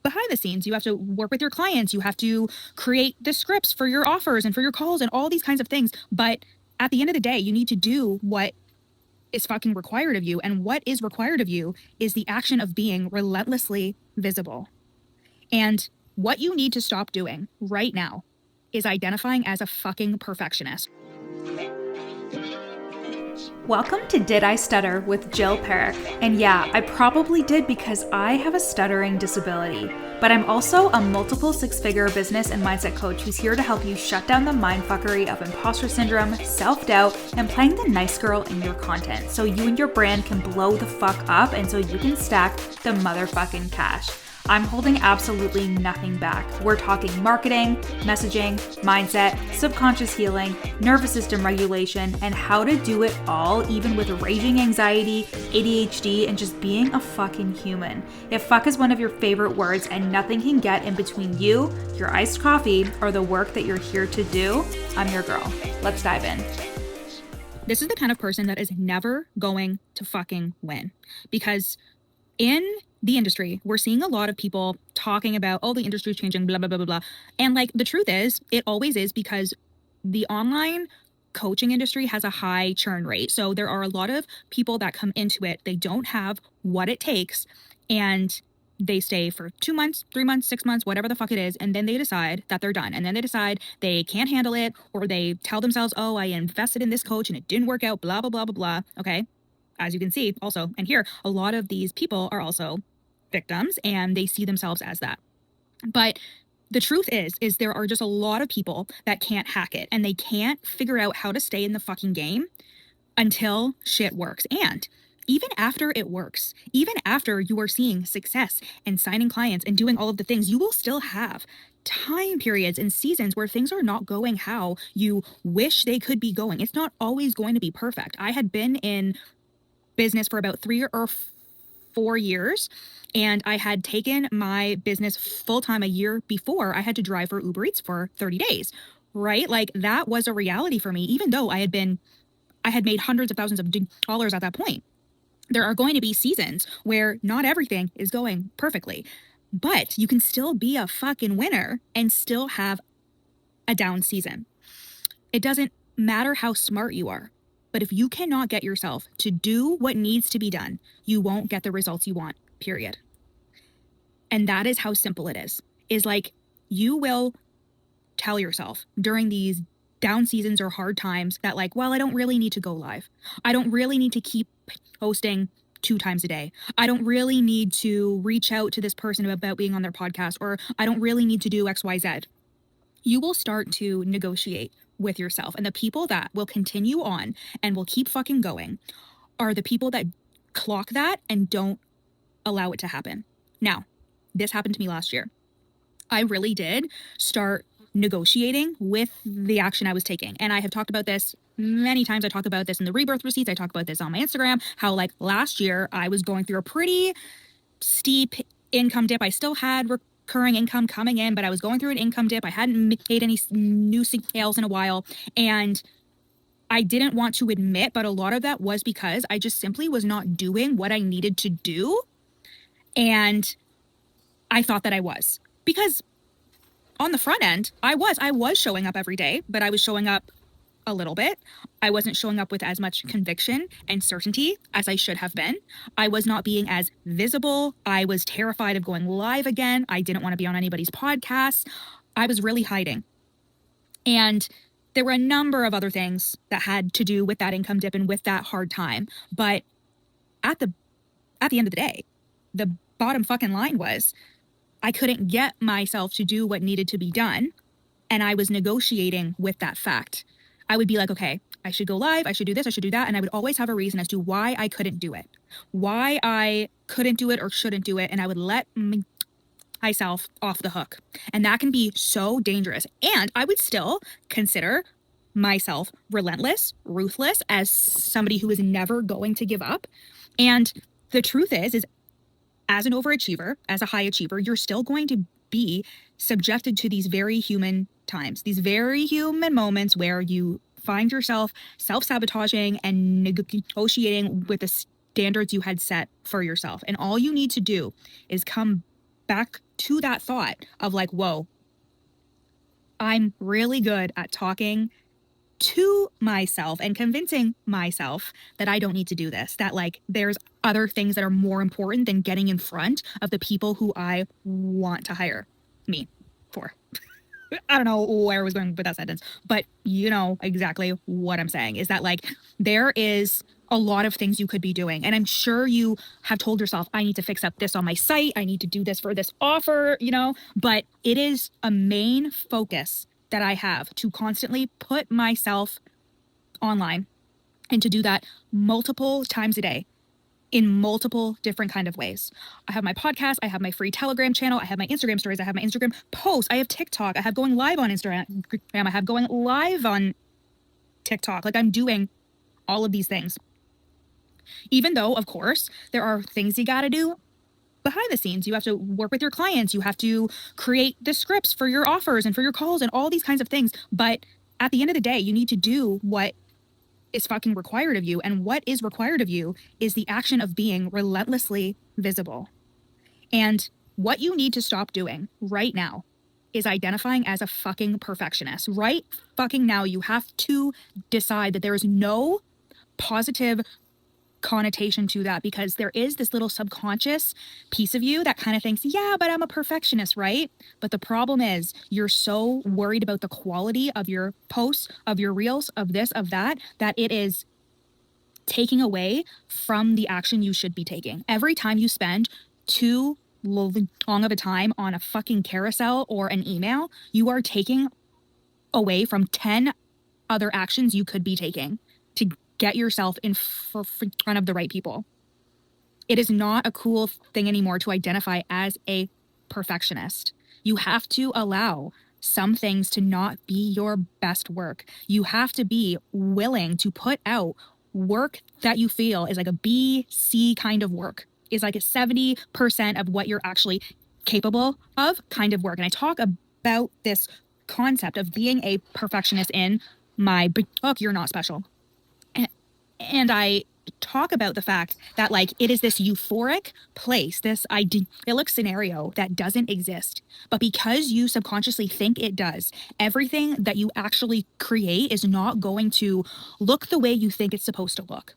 behind the scenes. You have to work with your clients. You have to create the scripts for your offers and for your calls and all these kinds of things. But at the end of the day, you need to do what is fucking required of you. And what is required of you is the action of being relentlessly visible. And what you need to stop doing right now is identifying as a fucking perfectionist. Welcome to Did I Stutter with Jill Perick. And yeah, I probably did because I have a stuttering disability. But I'm also a multiple six-figure business and mindset coach who's here to help you shut down the mindfuckery of imposter syndrome, self-doubt, and playing the nice girl in your content so you and your brand can blow the fuck up and so you can stack the motherfucking cash. I'm holding absolutely nothing back. We're talking marketing, messaging, mindset, subconscious healing, nervous system regulation, and how to do it all even with raging anxiety, ADHD, and just being a fucking human. If fuck is one of your favorite words and nothing can get in between you, your iced coffee, or the work that you're here to do, I'm your girl. Let's dive in. This is the kind of person that is never going to fucking win, because in the industry, we're seeing a lot of people talking about, oh, the industry is changing, blah, blah, blah, blah, blah. And like, the truth is, it always is, because the online coaching industry has a high churn rate. So there are a lot of people that come into it, they don't have what it takes, and they stay for 2 months, 3 months, 6 months, whatever the fuck it is. And then they decide that they're done. And then they decide they can't handle it, or they tell themselves, oh, I invested in this coach and it didn't work out, blah, blah, blah, blah, blah. Okay. As you can see also, and here, a lot of these people are also victims, and they see themselves as that. But the truth is there are just a lot of people that can't hack it, and they can't figure out how to stay in the fucking game until shit works. And even after it works, even after you are seeing success and signing clients and doing all of the things, you will still have time periods and seasons where things are not going how you wish they could be going. It's not always going to be perfect. I had been in business for about 3 or 4 years, and I had taken my business full-time a year before. I had to drive for Uber Eats for 30 days, right? Like, that was a reality for me, even though I had made hundreds of thousands of dollars at that point. There are going to be seasons where not everything is going perfectly, but you can still be a fucking winner and still have a down season. It doesn't matter how smart you are, but if you cannot get yourself to do what needs to be done, you won't get the results you want, period. And that is how simple it is like, you will tell yourself during these down seasons or hard times that, like, well, I don't really need to go live. I don't really need to keep posting 2 times a day. I don't really need to reach out to this person about being on their podcast, or I don't really need to do XYZ. You will start to negotiate with yourself. And the people that will continue on and will keep fucking going are the people that clock that and don't allow it to happen. Now, this happened to me last year. I really did start negotiating with the action I was taking. And I have talked about this many times. I talk about this in the rebirth receipts. I talk about this on my Instagram, how like last year I was going through a pretty steep income dip. I still had recurring income coming in, but I was going through an income dip. I hadn't made any new sales in a while, and I didn't want to admit, but a lot of that was because I just simply was not doing what I needed to do. And I thought that I was, because on the front end, I was showing up every day, but I was showing up a little bit. I wasn't showing up with as much conviction and certainty as I should have been. I was not being as visible. I was terrified of going live again. I didn't want to be on anybody's podcast. I was really hiding. And there were a number of other things that had to do with that income dip and with that hard time. But at the end of the day, the bottom fucking line was I couldn't get myself to do what needed to be done. And I was negotiating with that fact. I would be like, okay, I should go live, I should do this, I should do that. And I would always have a reason as to why I couldn't do it, why I couldn't do it or shouldn't do it. And I would let myself off the hook. And that can be so dangerous. And I would still consider myself relentless, ruthless, as somebody who is never going to give up. And the truth is as an overachiever, as a high achiever, you're still going to be subjected to these very human times, these very human moments where you find yourself self-sabotaging and negotiating with the standards you had set for yourself. And all you need to do is come back to that thought of like, whoa, I'm really good at talking to myself and convincing myself that I don't need to do this, that like there's other things that are more important than getting in front of the people who I want to hire me for. I don't know where I was going with that sentence, but you know exactly what I'm saying is that like there is a lot of things you could be doing. And I'm sure you have told yourself, I need to fix up this on my site. I need to do this for this offer, you know, but it is a main focus that I have to constantly put myself online and to do that multiple times a day in multiple different kind of ways. I have my podcast, I have my free Telegram channel, I have my Instagram stories, I have my Instagram posts, I have TikTok, I have going live on Instagram, I have going live on TikTok. Like I'm doing all of these things. Even though, of course, there are things you got to do behind the scenes. You have to work with your clients. You have to create the scripts for your offers and for your calls and all these kinds of things. But at the end of the day, you need to do what is fucking required of you. And what is required of you is the action of being relentlessly visible. And what you need to stop doing right now is identifying as a fucking perfectionist. Right fucking now, you have to decide that there is no positive connotation to that, because there is this little subconscious piece of you that kind of thinks, yeah, but I'm a perfectionist, right? But the problem is you're so worried about the quality of your posts, of your reels, of this, of that, that it is taking away from the action you should be taking. Every time you spend too long of a time on a fucking carousel or an email, you are taking away from 10 other actions you could be taking to get yourself in front of the right people. It is not a cool thing anymore to identify as a perfectionist. You have to allow some things to not be your best work. You have to be willing to put out work that you feel is like a B, C kind of work, is like a 70% of what you're actually capable of kind of work. And I talk about this concept of being a perfectionist in my book, You're Not Special. And I talk about the fact that like it is this euphoric place, this idyllic scenario that doesn't exist. But because you subconsciously think it does, everything that you actually create is not going to look the way you think it's supposed to look.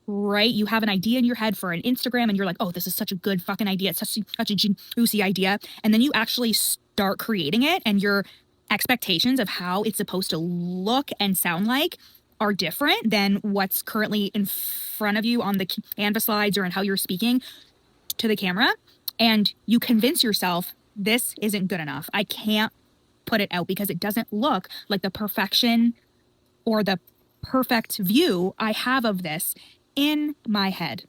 Right? You have an idea in your head for an Instagram and you're like, oh, this is such a good fucking idea. It's such a juicy idea. And then you actually start creating it and your expectations of how it's supposed to look and sound like are different than what's currently in front of you on the Canva slides or in how you're speaking to the camera. And you convince yourself, this isn't good enough. I can't put it out because it doesn't look like the perfection or the perfect view I have of this in my head.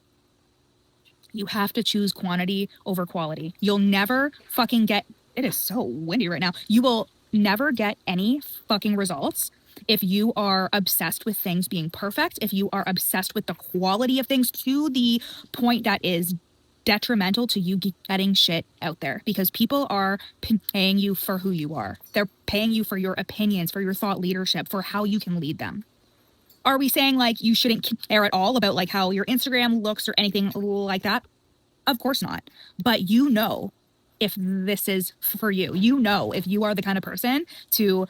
You have to choose quantity over quality. You'll never fucking get, it is so windy right now. You will never get any fucking results if you are obsessed with things being perfect, if you are obsessed with the quality of things to the point that is detrimental to you getting shit out there, because people are paying you for who you are. They're paying you for your opinions, for your thought leadership, for how you can lead them. Are we saying like you shouldn't care at all about like how your Instagram looks or anything like that? Of course not. But you know if this is for you. You know if you are the kind of person to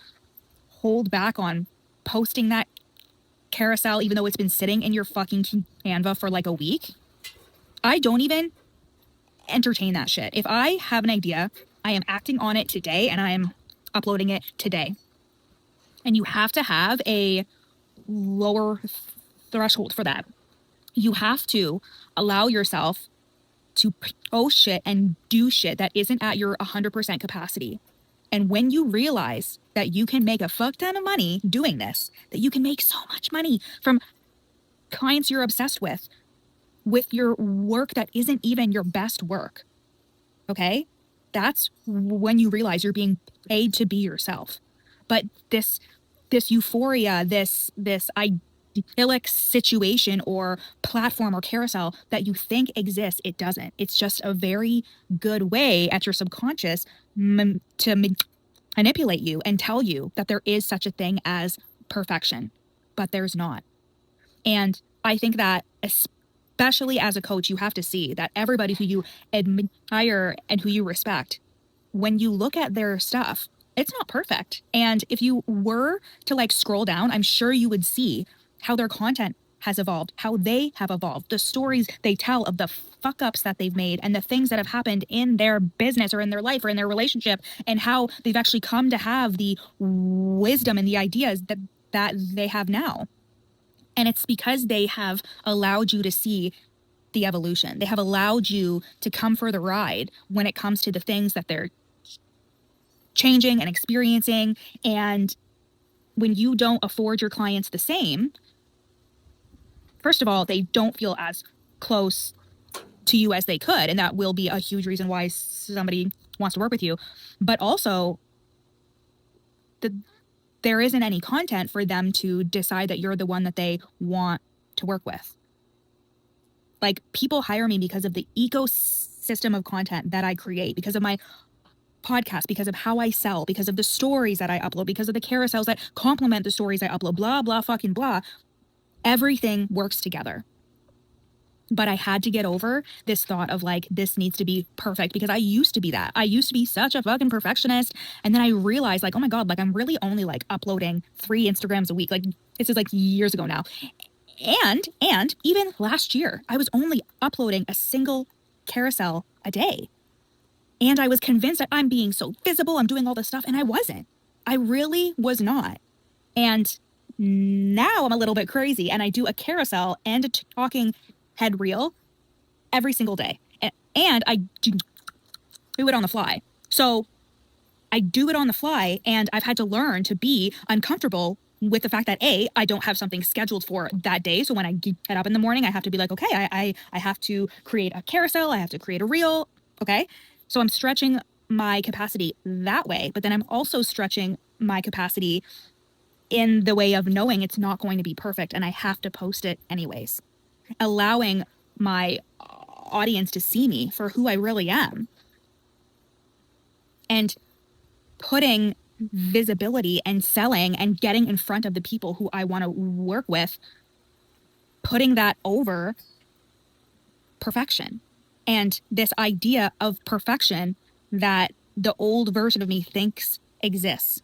hold back on posting that carousel even though it's been sitting in your fucking Canva for like a week. I don't even entertain that shit. If I have an idea, I am acting on it today and I am uploading it today. And you have to have a lower threshold for that. You have to allow yourself to post shit and do shit that isn't at your 100% capacity. And when you realize that you can make a fuck ton of money doing this, that you can make so much money from clients you're obsessed with your work that isn't even your best work, okay? That's when you realize you're being paid to be yourself. But this euphoria, this idyllic situation or platform or carousel that you think exists, it doesn't. It's just a very good way at your subconscious to manipulate you and tell you that there is such a thing as perfection, but there's not. And I think that especially as a coach, you have to see that everybody who you admire and who you respect, when you look at their stuff, it's not perfect. And if you were to like scroll down, I'm sure you would see how their content has evolved, how they have evolved, the stories they tell of the fuck ups that they've made and the things that have happened in their business or in their life or in their relationship, and how they've actually come to have the wisdom and the ideas that they have now. And it's because they have allowed you to see the evolution. They have allowed you to come for the ride when it comes to the things that they're changing and experiencing. And when you don't afford your clients the same, first of all, they don't feel as close to you as they could. And that will be a huge reason why somebody wants to work with you. But also, there isn't any content for them to decide that you're the one that they want to work with. Like, people hire me because of the ecosystem of content that I create, because of my podcast, because of how I sell, because of the stories that I upload, because of the carousels that complement the stories I upload, blah, blah, fucking blah. Everything works together. But I had to get over this thought of like, this needs to be perfect, because I used to be that. I used to be such a fucking perfectionist. And then I realized like, oh my God, like I'm really only like uploading 3 Instagrams a week. Like, this is like years ago now. And even last year, I was only uploading a single carousel a day. And I was convinced that I'm being so visible, I'm doing all this stuff, and I wasn't. I really was not. And now I'm a little bit crazy, and I do a carousel and a talking head reel every single day. And I do it on the fly. So I do it on the fly, and I've had to learn to be uncomfortable with the fact that I don't have something scheduled for that day. So when I get up in the morning, I have to be like, okay, I have to create a carousel. I have to create a reel. Okay. So I'm stretching my capacity that way, but then I'm also stretching my capacity in the way of knowing it's not going to be perfect and I have to post it anyways, allowing my audience to see me for who I really am, and putting visibility and selling and getting in front of the people who I want to work with, putting that over perfection and this idea of perfection that the old version of me thinks exists.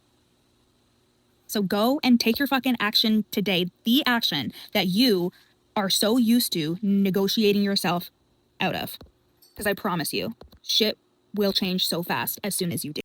So go and take your fucking action today, the action that you are so used to negotiating yourself out of. Because I promise you, shit will change so fast as soon as you do.